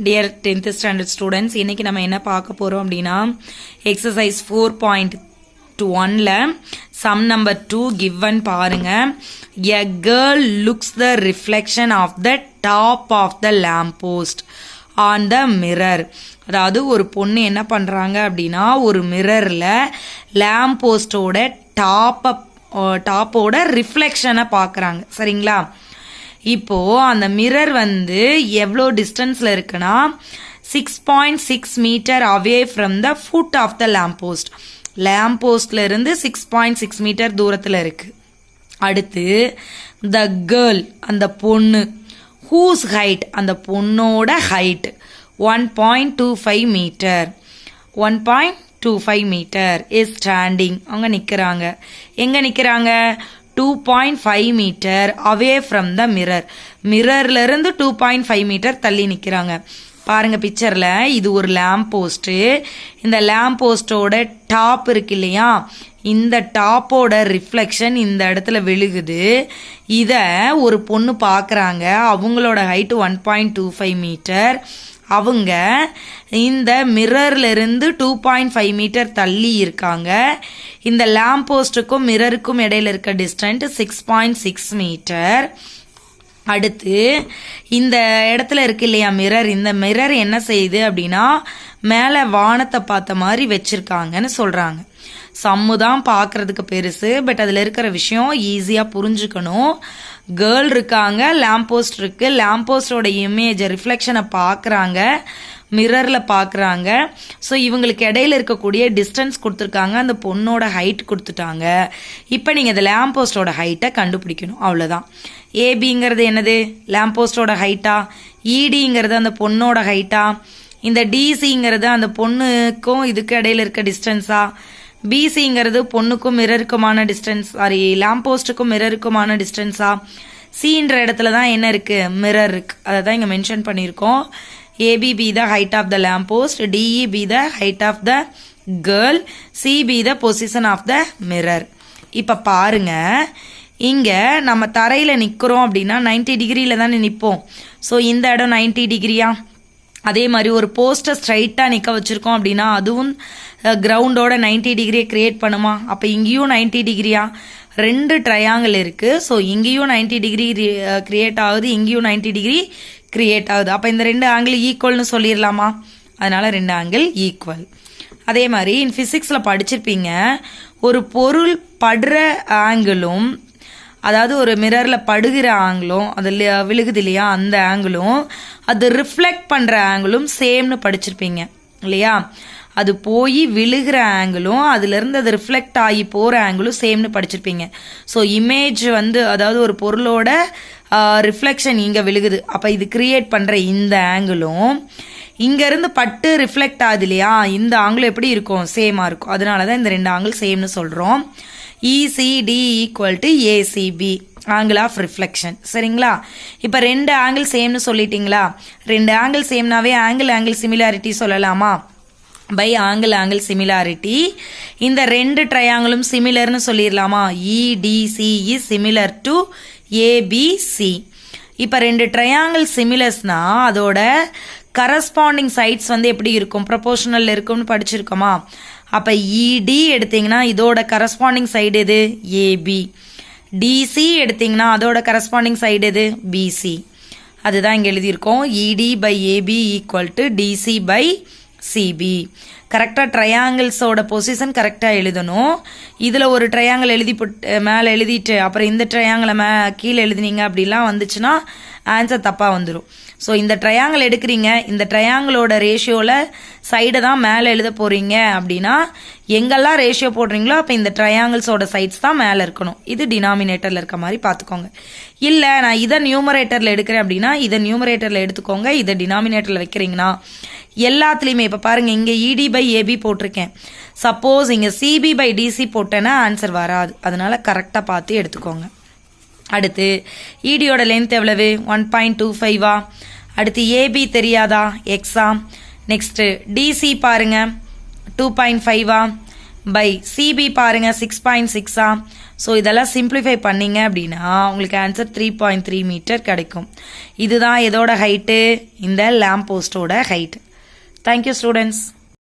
Dear 10th standard students, இன்னைக்கு நம்ம என்ன பார்க்க போறோம் அப்படின்னா எக்ஸசைஸ் 4.1ல சம் நம்பர் 2 given பாருங்க. A girl looks the reflection of the top of the lamp post on the mirror. அதாவது ஒரு பொண்ணு என்ன பண்றாங்க அப்படின்னா ஒரு மிரர்ல லேம்ப் போஸ்டோட டாப்போட ரிஃப்ளெக்ஷனை பார்க்குறாங்க. சரிங்களா? இப்போ அந்த மிரர் வந்து எவ்வளோ டிஸ்டன்ஸ்ல இருக்குன்னா 6.6 metre away from the foot of the lamp post. Lamp போஸ்ட்ல இருந்து 6.6 மீட்டர் தூரத்துல இருக்கு. அடுத்து த கேர்ள் அந்த பொண்ணு, ஹூஸ் ஹைட் அந்த பொண்ணோட height 1.25 metre 1.25 metre is standing. அவங்க நிக்கிறாங்க. எங்க நிக்கிறாங்க? 2.5 metre away from the mirror. மிரர்ல இருந்து 2.5 மீட்டர் தள்ளி நிக்கிறாங்க. பாருங்க பிக்சர்ல, இது ஒரு லேம்ப் போஸ்ட். இந்த லேம்ப் போஸ்டோட டாப் இருக்கு இல்லையா, இந்த டாப்போட ரிஃப்ளெக்ஷன் இந்த இடத்துல விழுகுது. இத ஒரு பொண்ணு பாக்குறாங்க. அவங்களோட ஹைட் 1.25 மீட்டர். அவங்க இந்த மிரர்ல இருந்து 2.5 மீட்டர் தள்ளி இருக்காங்க. இந்த லேம்ப் போஸ்டுக்கும் மிரருக்கும் இடையில இருக்க டிஸ்டன்ஸ் 6.6 மீட்டர். அடுத்து இந்த இடத்துல இருக்கு இல்லையா மிரர், இந்த மிரர் என்ன செய்யுது அப்படின்னா மேல வானத்தை பார்த்த மாதிரி வச்சிருக்காங்கன்னு சொல்றாங்க. சம்மு தான் பார்க்கறதுக்கு பெருசு, பட் அதுல இருக்கிற விஷயம் ஈஸியா புரிஞ்சுக்கணும். கேர்ள் இருக்காங்க, லேம்ப் போஸ்ட் இருக்கு. லேம்ப் போஸ்டோட இமேஜ் ரிஃப்ளெக்ஷனை பார்க்குறாங்க, மிரர்ல பார்க்குறாங்க. ஸோ இவங்களுக்கு இடையில இருக்கக்கூடிய டிஸ்டன்ஸ் கொடுத்துருக்காங்க, அந்த பொண்ணோட ஹைட் கொடுத்துட்டாங்க. இப்போ நீங்கள் இந்த லேம்ப் போஸ்டோட ஹைட்டை கண்டுபிடிக்கணும், அவ்வளோதான். ஏபிங்கிறது என்னது? லேம்ப் போஸ்டோட ஹைட்டா? இடிங்கிறது அந்த பொண்ணோட ஹைட்டா? இந்த டிசிங்கிறது அந்த பொண்ணுக்கும் இதுக்கு இடையில இருக்க டிஸ்டன்ஸா? பிசிங்கிறது பொண்ணுக்கும் மிரருக்குமான டிஸ்டன்ஸ், சாரி லேம்ப் போஸ்டுக்கும் மிரருக்குமான டிஸ்டன்ஸா? சின்ற இடத்துல தான் என்ன இருக்கு? மிரர் இருக்கு. அதை தான் இங்கே மென்ஷன் பண்ணியிருக்கோம். AB be the height of the lamp post, DE be the height of the girl, C be the position of the mirror. இப்ப பாருங்க, இங்க நம்ம தரையில நிக்கிறோம் அப்படின்னா 90 டிகிரியில தானே நிப்போம். ஸோ இந்த இடம் 90 டிகிரியா? அதே மாதிரி ஒரு போஸ்டர் ஸ்ட்ரைட்டா நிக்க வச்சிருக்கோம் அப்படின்னா அதுவும் கிரவுண்டோட 90 டிகிரியை கிரியேட் பண்ணுமா? அப்ப இங்கேயும் 90 டிகிரியா? ரெண்டு ட்ரையாங்கிள் இருக்கு. ஸோ இங்கேயும் 90 டிகிரி கிரியேட் ஆகுது, இங்கேயும் 90 டிகிரி கிரியேட் ஆகுது. அப்ப இந்த ரெண்டு ஆங்கிள் ஈக்குவல்னு சொல்லிடலாமா? அதனால ரெண்டு ஆங்கிள் ஈக்குவல். அதே மாதிரி பிசிக்ஸ்ல படிச்சிருப்பீங்க, ஒரு பொருள் படுற ஆங்கிளும், அதாவது ஒரு மிரர்ல படுகிற ஆங்கிளும், அதுல விழுகுது இல்லையா அந்த ஆங்கிளும், அது ரிஃப்ளெக்ட் பண்ற ஆங்கிளும் சேம்னு படிச்சிருப்பீங்க இல்லையா? அது போய் விழுகிற ஆங்கிளும் அதுல இருந்து அது ரிஃப்ளெக்ட் ஆகி போற ஆங்கிளும் சேம்னு படிச்சிருப்பீங்க. ஸோ இமேஜ் வந்து, அதாவது ஒரு பொருளோட ரிஃப்ளெக்ஷன் இங்க விழுகுது, அப்ப இது கிரியேட் பண்ற இந்த ஆங்கிளும் இங்க இருந்து பட்டு ரிஃப்ளெக்ட் ஆகுது இல்லையா, இந்த ஆங்கிள் எப்படி இருக்கும்? சேமா இருக்கும். அதனாலதான் இந்த ரெண்டு ஆங்கிள் சேம்னு சொல்றோம். ECD equal to ACB, angle of reflection. சரிங்களா? இப்ப ரெண்டு ஆங்கிள் சேம்னு சொல்லிட்டீங்களா? ரெண்டு ஆங்கிள் சேம்னாவே ஆங்கிள் சிமிலாரிட்டி சொல்லலாமா? By angle similarity. இந்த ரெண்டு ட்ரையாங்கிளும் சிமிலர்னு சொல்லிடலாமா? EDC is similar to ABC. இப்ப ரெண்டு ட்ரையாங்கிள் சிமிலர்ஸ்னா அதோட கரஸ்பாண்டிங் சைட்ஸ் வந்து எப்படி இருக்கும்? ப்ரொபோர்ஷனல் இருக்கும்னு படிச்சிருக்கோமா? அப்ப ED எடுத்தீங்கன்னா இதோட கரஸ்பாண்டிங் சைடு எது? AB. DC எடுத்தீங்கன்னா அதோட கரஸ்பாண்டிங் சைடு எது? BC. அதுதான் இங்க எழுதியிருக்கோம். ED by AB equal to DC by CB. கரெக்டா ட்ரையாங்கிள்ஸோட பொசிஷன் கரெக்டா எழுதணும். இதுல ஒரு ட்ரையாங்கிள் எழுதி மேல எழுதிட்டு அப்புறம் இந்த ட்ரையாங்கிளை கீழே எழுதினீங்க அப்படிலாம் வந்துச்சுன்னா ஆன்சர் தப்பா வந்துடும். ஸோ இந்த ட்ரையாங்கிள் எடுக்கிறீங்க, இந்த ட்ரையாங்கிளோட ரேஷியோல சைடை தான் மேலே எழுத போறீங்க அப்படின்னா எங்கெல்லாம் ரேஷியோ போடுறீங்களோ அப்போ இந்த ட்ரையாங்கிள்ஸோட சைட்ஸ் தான் மேலே இருக்கணும். இது டினாமினேட்டர்ல இருக்க மாதிரி பார்த்துக்கோங்க. இல்லை நான் இதை நியூமரேட்டர்ல எடுக்கிறேன் அப்படின்னா இதை நியூமரேட்டர்ல எடுத்துக்கோங்க. இதை டினாமினேட்டர்ல வைக்கிறீங்கன்னா எல்லாத்துலேயுமே இப்போ பாருங்க, இங்க ED பை AB போட்டிருக்கேன். சப்போஸ் இங்க CB பை DC போட்டேன்னா ஆன்சர் வராது. அதனால கரெக்டா பார்த்து எடுத்துக்கோங்க. அடுத்து EDயோட லென்த் எவ்வளவு? 1.25. அடுத்து AB தெரியாதா? Xஆ. நெக்ஸ்ட் DC பாருங்க 2.5. பை சிபி பாருங்க 6.6. ஸோ இதெல்லாம் சிம்பிளிஃபை பண்ணீங்க அப்படின்னா உங்களுக்கு ஆன்சர் 3.3 மீட்டர் கிடைக்கும். இதுதான் எதோட ஹைட்டு, இந்த லேம்ப் போஸ்டோட ஹைட். Thank you students.